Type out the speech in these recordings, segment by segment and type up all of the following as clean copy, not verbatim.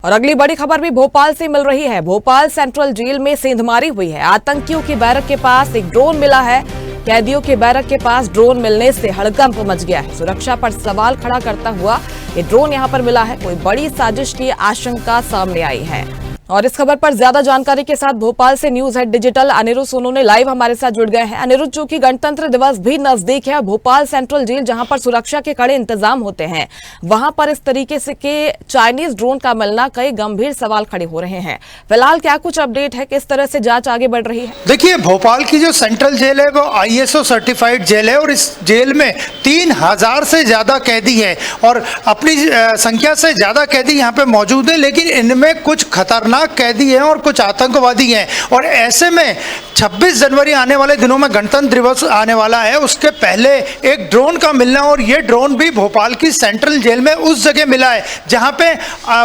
और अगली बड़ी खबर भी भोपाल से मिल रही है। भोपाल सेंट्रल जेल में सेंधमारी हुई है। आतंकियों की बैरक के पास एक ड्रोन मिला है। कैदियों के बैरक के पास ड्रोन मिलने से हड़कंप मच गया है। सुरक्षा पर सवाल खड़ा करता हुआ ये ड्रोन यहां पर मिला है। कोई बड़ी साजिश की आशंका सामने आई है। और इस खबर पर ज्यादा जानकारी के साथ भोपाल से news head digital Aniruddh Sonu live हमारे साथ जुड़ गए हैं। अनिरुद्ध, जो कि गणतंत्र दिवस भी नजदीक है, भोपाल सेंट्रल जेल जहां पर सुरक्षा के कड़े इंतजाम होते हैं, वहां पर इस तरीके से के चाइनीज ड्रोन का मिलना कई गंभीर सवाल खड़े हो रहे हैं। फिलहाल क्या कुछ अपडेट है, किस तरह से जांच आगे बढ़ रही है? देखिए, भोपाल की जो सेंट्रल जेल है वो ISO सर्टिफाइड जेल है और इस जेल में 3000 से ज्यादा कैदी है और अपनी संख्या से ज्यादा कैदी यहाँ पे मौजूद है, लेकिन इनमें कुछ खतरनाक कैदी हैं और कुछ आतंकवादी हैं। और ऐसे में 26 जनवरी आने वाले दिनों में गणतंत्र दिवस आने वाला है, उसके पहले एक ड्रोन का मिलना, और ये ड्रोन भी भोपाल की सेंट्रल जेल में उस जगह मिला है जहां पे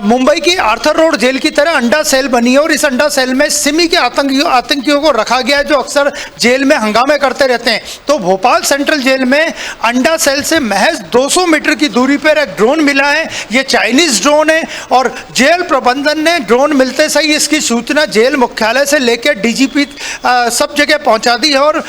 मुंबई की आर्थर रोड जेल की तरह अंडा सेल बनी है और इस अंडा सेल में सिमी के आतंकियों को रखा गया है जो अक्सर जेल में हंगामे करते रहते हैं। तो भोपाल सेंट्रल जेल में अंडा सेल से महज 200 मीटर की दूरी पर एक ड्रोन मिला है। ये चाइनीज ड्रोन है और जेल प्रबंधन ने ड्रोन मिलते सही इसकी सूचना जेल मुख्यालय से लेकर DGP सब जगह पहुंचा दी है। और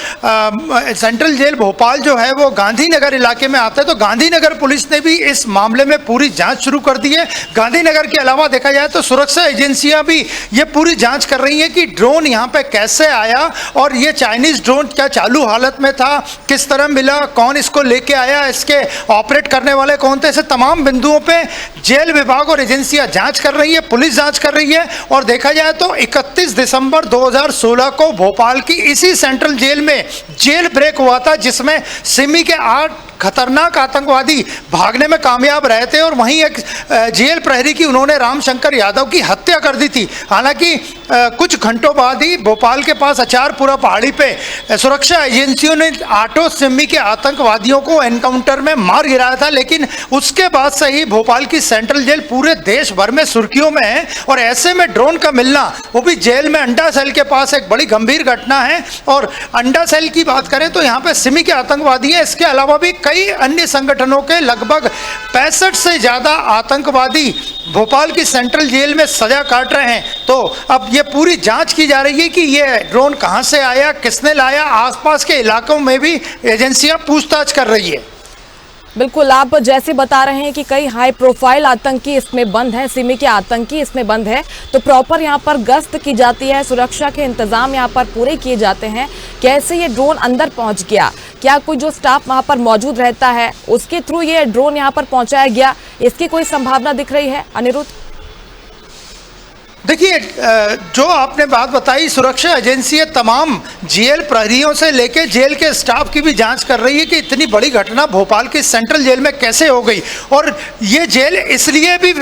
सेंट्रल जेल भोपाल जो है वो गांधीनगर इलाके में आता है, तो गांधीनगर पुलिस ने भी इस मामले में पूरी जांच शुरू कर दी है। गांधीनगर के अलावा देखा जाए तो सुरक्षा एजेंसियां भी ये पूरी जांच कर रही हैं कि ड्रोन यहां पे कैसे आया और ये चाइनीज ड्रोन क्या चालू हालत में था, किस तरह मिला, कौन इसको लेके आया, इसके ऑपरेट करने वाले कौन थे। ऐसे तमाम बिंदुओं पे जेल विभाग और एजेंसियां जांच कर रही है, पुलिस जांच कर रही है। और देखा जाए तो 31 दिसंबर 2016 को भोपाल की इसी सेंट्रल जेल में जेल ब्रेक हुआ था, जिसमें सिमी के 8 खतरनाक आतंकवादी भागने में कामयाब रहे थे और वहीं एक जेल प्रहरी की उन्होंने रामशंकर यादव की हत्या कर दी थी। हालांकि कुछ घंटों बाद ही भोपाल के पास अचारपुरा पहाड़ी पे सुरक्षा एजेंसियों ने 8 सिमी के आतंकवादियों को एनकाउंटर में मार गिराया था, लेकिन उसके बाद से ही भोपाल की सेंट्रल जेल पूरे देश भर में सुर्खियों में है। और ऐसे में ड्रोन का मिलना, वो भी जेल में अंडा सेल के पास, एक बड़ी गंभीर घटना है। और अंडा सेल की बात करें तो यहाँ पे सिमी के आतंकवादी है, इसके अलावा भी कई अन्य संगठनों के लगभग 65 से ज्यादा आतंकवादी भोपाल की सेंट्रल जेल में सजा काट रहे हैं। तो अब ये पूरी जांच की जा रही है कि ये ड्रोन कहां से आया, किसने लाया। आसपास के इलाकों में भी एजेंसियां पूछताछ कर रही है। बिल्कुल, आप जैसे बता रहे हैं कि कई हाई प्रोफाइल आतंकी इसमें बंद हैं, सिमी के आतंकी इसमें बंद है, तो प्रॉपर यहाँ पर गश्त की जाती है, सुरक्षा के इंतजाम यहाँ पर पूरे किए जाते हैं। कैसे ये ड्रोन अंदर पहुँच गया, क्या कोई जो स्टाफ वहाँ पर मौजूद रहता है उसके थ्रू ये ड्रोन यहाँ पर पहुँचाया गया, इसकी कोई संभावना दिख रही है अनिरुद्ध? देखिए, जो आपने बात बताई, सुरक्षा एजेंसी तमाम जेल प्रहरियों से लेकर जेल के स्टाफ की भी जांच कर रही है कि इतनी बड़ी घटना भोपाल की सेंट्रल जेल में कैसे हो गई। और ये जेल इसलिए भी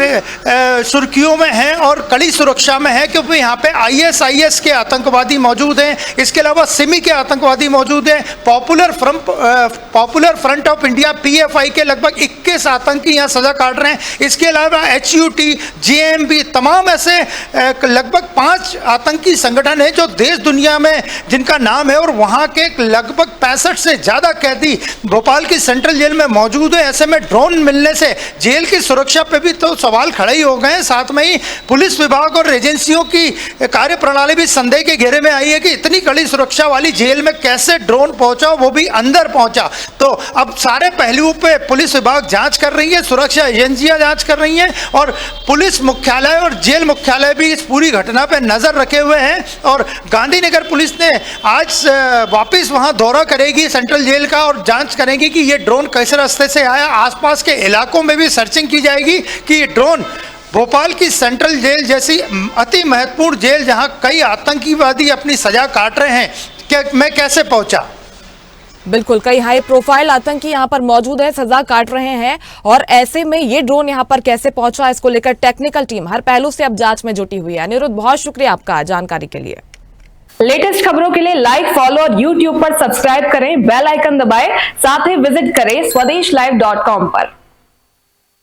सुर्खियों में है और कड़ी सुरक्षा में है क्योंकि यहाँ पे ISIS के आतंकवादी मौजूद हैं, इसके अलावा सिमी के आतंकवादी मौजूद हैं, popular front of India PFI के लगभग 21 आतंकी यहाँ सजा काट रहे हैं। इसके अलावा HUT, JMB, तमाम ऐसे लगभग 5 आतंकी संगठन है जो देश दुनिया में जिनका नाम है, और वहां के लगभग 65 से ज्यादा कैदी भोपाल की सेंट्रल जेल में मौजूद है। ऐसे में ड्रोन मिलने से जेल की सुरक्षा पे भी तो सवाल खड़े ही हो गए हैं। साथ में ही पुलिस विभाग और एजेंसियों की कार्य प्रणाली भी संदेह के घेरे में आई है कि इतनी कड़ी सुरक्षा वाली जेल में कैसे ड्रोन पहुंचा, वो भी अंदर पहुंचा। तो अब सारे पहलुओं पे पुलिस विभाग जांच कर रही है, सुरक्षा एजेंसियां जांच कर रही हैं और पुलिस मुख्यालय और जेल मुख्यालय भी इस पूरी घटना पे नजर रखे हुए हैं। और गांधीनगर पुलिस ने आज वापस वहां दौरा करेगी सेंट्रल जेल का और जांच करेगी कि ये ड्रोन किस रास्ते से आया। आसपास के इलाकों में भी सर्चिंग की जाएगी कि ये ड्रोन भोपाल की सेंट्रल जेल जैसी अति महत्वपूर्ण जेल जहां कई आतंकवादी अपनी सजा काट रहे हैं, मैं कैसे पहुंचा। बिल्कुल, कई हाई प्रोफाइल आतंकी यहाँ पर मौजूद है, सजा काट रहे हैं, और ऐसे में ये ड्रोन यहाँ पर कैसे पहुंचा, इसको लेकर टेक्निकल टीम हर पहलू से अब जांच में जुटी हुई है। अनिरुद्ध, बहुत शुक्रिया आपका जानकारी के लिए। लेटेस्ट खबरों के लिए लाइक, फॉलो और YouTube पर सब्सक्राइब करें, बेल आइकन दबाएं, साथ ही विजिट करें swedeshlive.com पर।